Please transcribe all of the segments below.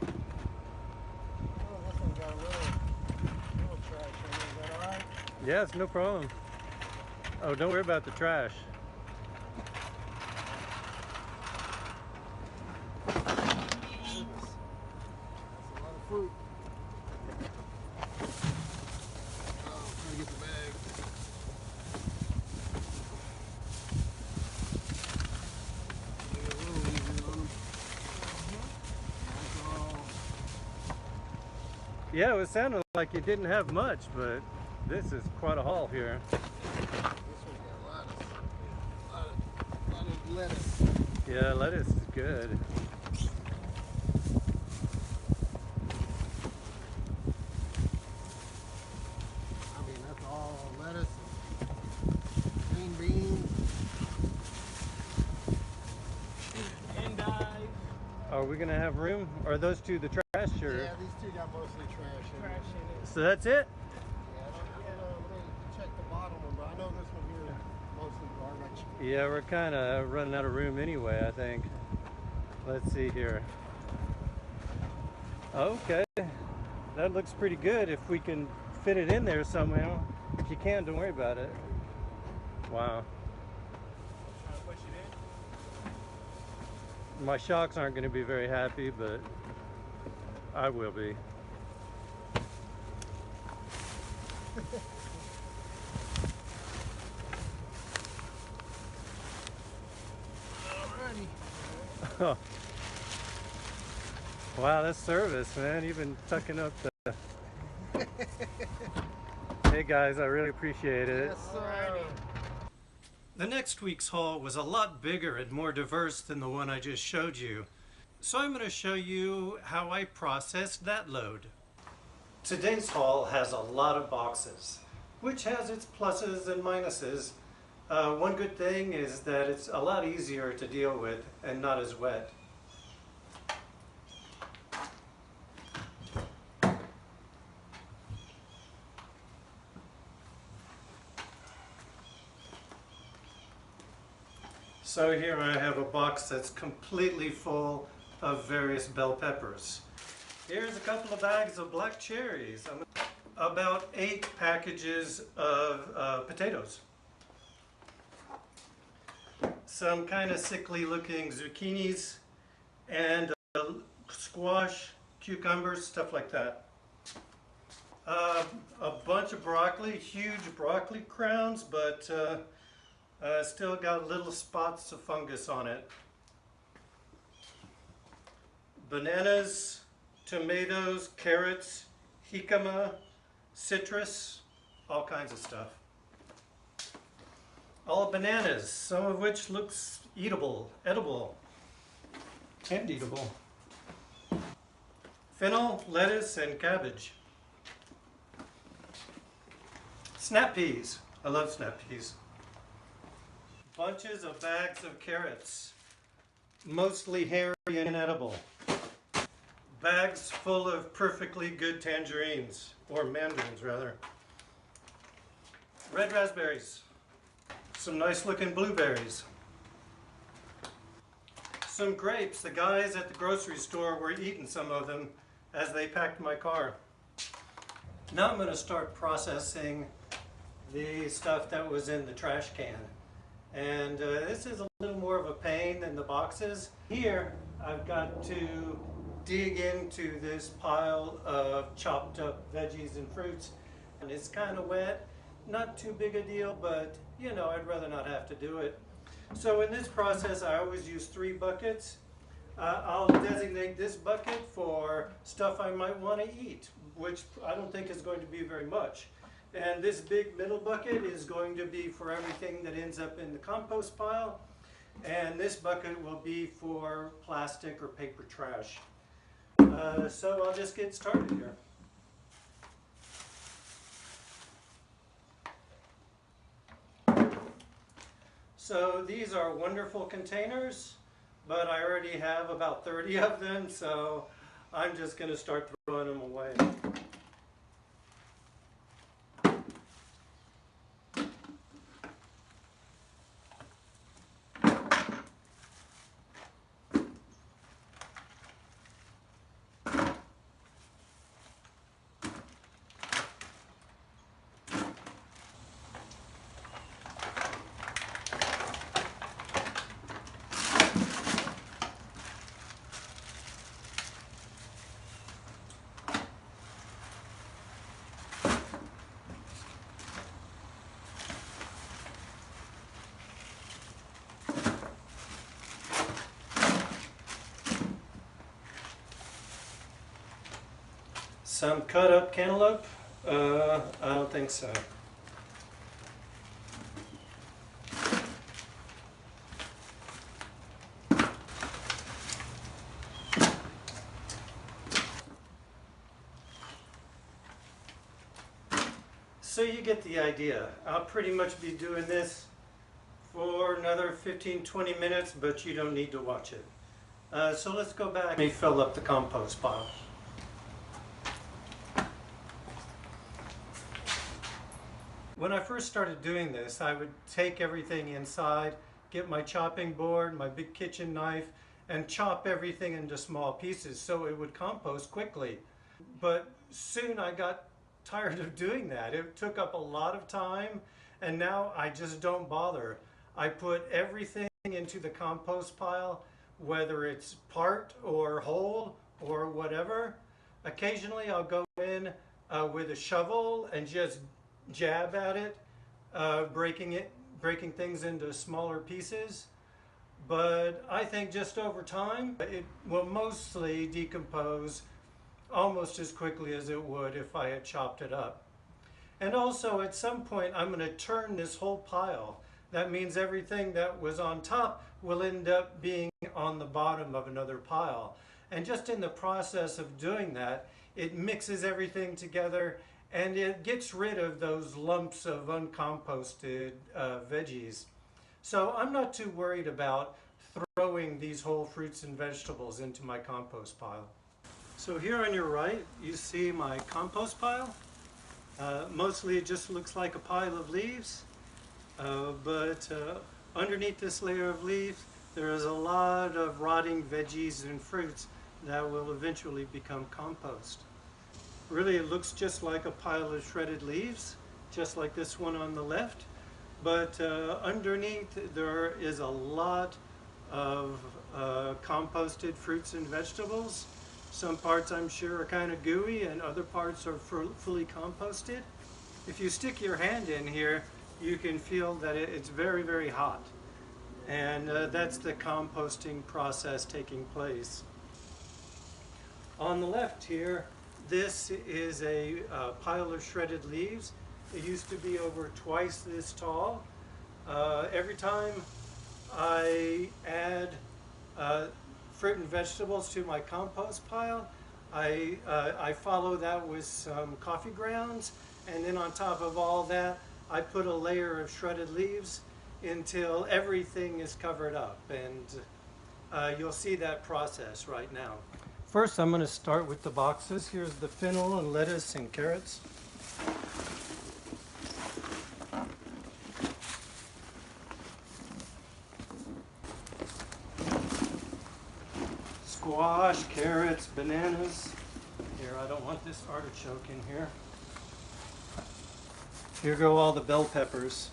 Oh, this one got a little trash in it. Is that alright? Yes, no problem. Oh, don't worry about the trash. Goodness. That's a lot of fruit. Oh, I'm trying to get the bag. Make it a little easier on them. That's all. Yeah, it was sounding like you didn't have much, but this is quite a haul here. This one got a lot of lettuce. Yeah, lettuce is good. I mean, that's all lettuce and green beans. Endive. Are we gonna have room? Are those two the trash or? Yeah, these two got mostly trash in it. So that's it? Yeah, I don't know. Let me check the bottom one, but I know this one here is mostly garbage. Yeah, we're kind of running out of room anyway, I think. Let's see here. Okay, that looks pretty good if we can fit it in there somehow. If you can, don't worry about it. Wow. Trying to push it in. My shocks aren't going to be very happy, but I will be. Alrighty. Oh. Wow, that's service, man. You've been tucking up the... Hey guys, I really appreciate it. Yes, sir. The next week's haul was a lot bigger and more diverse than the one I just showed you. So I'm going to show you how I processed that load. Today's haul has a lot of boxes, which has its pluses and minuses. One good thing is that it's a lot easier to deal with and not as wet. So here I have a box that's completely full of various bell peppers. Here's a couple of bags of black cherries. About 8 packages of potatoes. Some kind of sickly looking zucchinis and squash, cucumbers, stuff like that. A bunch of broccoli, huge broccoli crowns, but still got little spots of fungus on it. Bananas, tomatoes, carrots, jicama, citrus, all kinds of stuff. All bananas, some of which looks eatable, edible, and eatable. Fennel, lettuce, and cabbage. Snap peas. I love snap peas. Bunches of bags of carrots, mostly hairy and inedible. Bags full of perfectly good tangerines, or mandarins rather. Red raspberries. Some nice looking blueberries. Some grapes. The guys at the grocery store were eating some of them as they packed my car. Now I'm going to start processing the stuff that was in the trash can. And this is a little more of a pain than the boxes. Here I've got to dig into this pile of chopped up veggies and fruits. And it's kind of wet. Not too big a deal, but you know, I'd rather not have to do it. So in this process, I always use 3 buckets. I'll designate this bucket for stuff I might want to eat, which I don't think is going to be very much. And this big middle bucket is going to be for everything that ends up in the compost pile. And this bucket will be for plastic or paper trash. So I'll just get started here. So these are wonderful containers, but I already have about 30 of them, so I'm just going to start throwing them away. Some cut up cantaloupe? I don't think so. So you get the idea. I'll pretty much be doing this for another 15-20 minutes, but you don't need to watch it. So let's go back. Let me fill up the compost pile. When I first started doing this, I would take everything inside, get my chopping board, my big kitchen knife, and chop everything into small pieces so it would compost quickly. But soon I got tired of doing that. It took up a lot of time, and now I just don't bother. I put everything into the compost pile, whether it's part or whole or whatever. Occasionally I'll go in with a shovel and just jab at it, breaking things into smaller pieces. But I think just over time it will mostly decompose almost as quickly as it would if I had chopped it up. And also at some point I'm going to turn this whole pile. That means everything that was on top will end up being on the bottom of another pile. And just in the process of doing that, it mixes everything together and it gets rid of those lumps of uncomposted veggies. So I'm not too worried about throwing these whole fruits and vegetables into my compost pile. So here on your right, you see my compost pile. Mostly it just looks like a pile of leaves, but underneath this layer of leaves, there is a lot of rotting veggies and fruits that will eventually become compost. Really, it looks just like a pile of shredded leaves, just like this one on the left, but underneath there is a lot of composted fruits and vegetables. Some parts I'm sure are kind of gooey and other parts are fully composted. If you stick your hand in here, you can feel that it's very, very hot. And that's the composting process taking place. On the left here, this is a pile of shredded leaves. It used to be over twice this tall. Every time I add fruit and vegetables to my compost pile, I follow that with some coffee grounds, and then on top of all that I put a layer of shredded leaves until everything is covered up, and you'll see that process right now. First I'm going to start with the boxes. Here's the fennel and lettuce and carrots. Squash, carrots, bananas. Here, I don't want this artichoke in here. Here go all the bell peppers.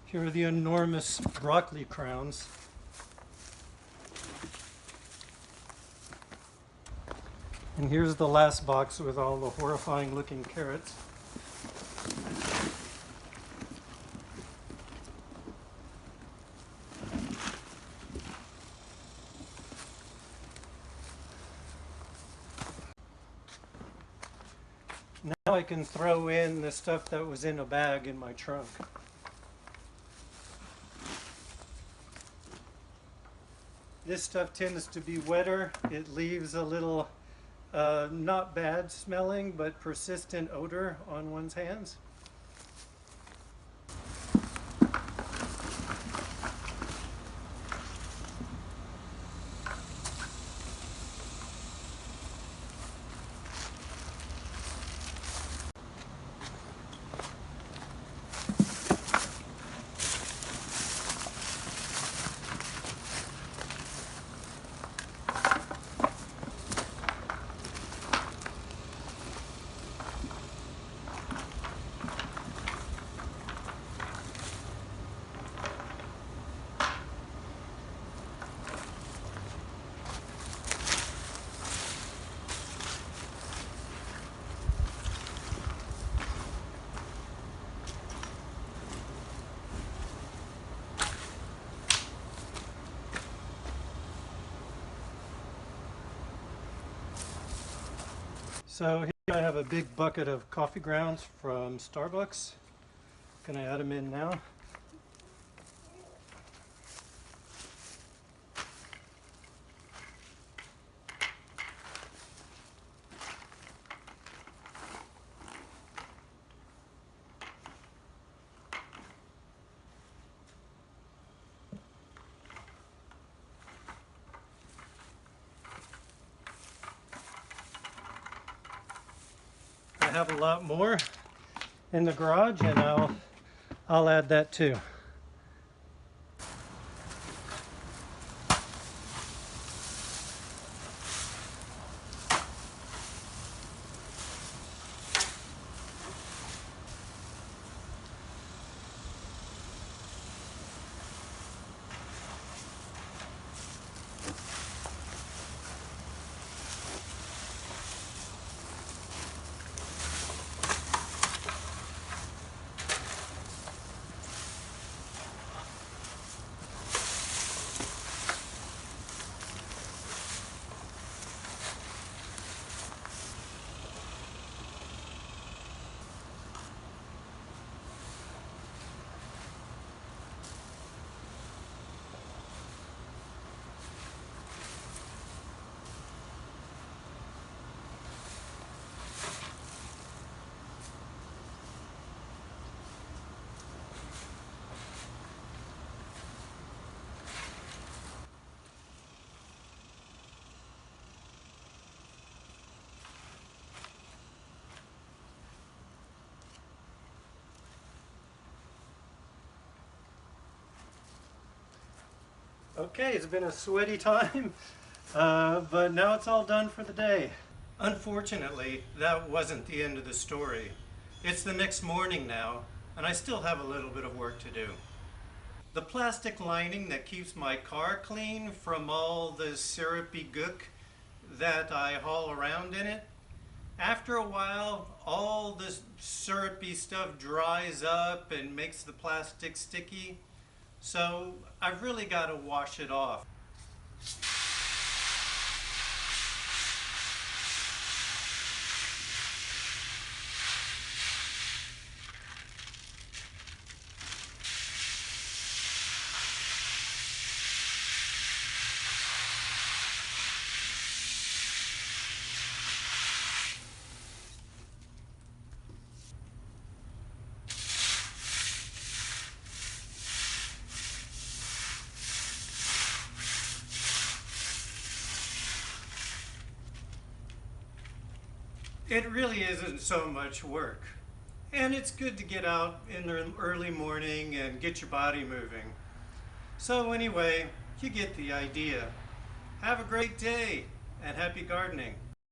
Here are the enormous broccoli crowns. And here's the last box with all the horrifying looking carrots. Now I can throw in the stuff that was in a bag in my trunk. This stuff tends to be wetter. It leaves a little not bad smelling but persistent odor on one's hands. So here I have a big bucket of coffee grounds from Starbucks. Gonna add them in now. I have a lot more in the garage, and I'll add that too. Okay, it's been a sweaty time, but now it's all done for the day. Unfortunately, that wasn't the end of the story. It's the next morning now, and I still have a little bit of work to do. The plastic lining that keeps my car clean from all the syrupy gook that I haul around in it, after a while, all this syrupy stuff dries up and makes the plastic sticky. So I've really got to wash it off. It really isn't so much work. And it's good to get out in the early morning and get your body moving. So anyway, you get the idea. Have a great day and happy gardening.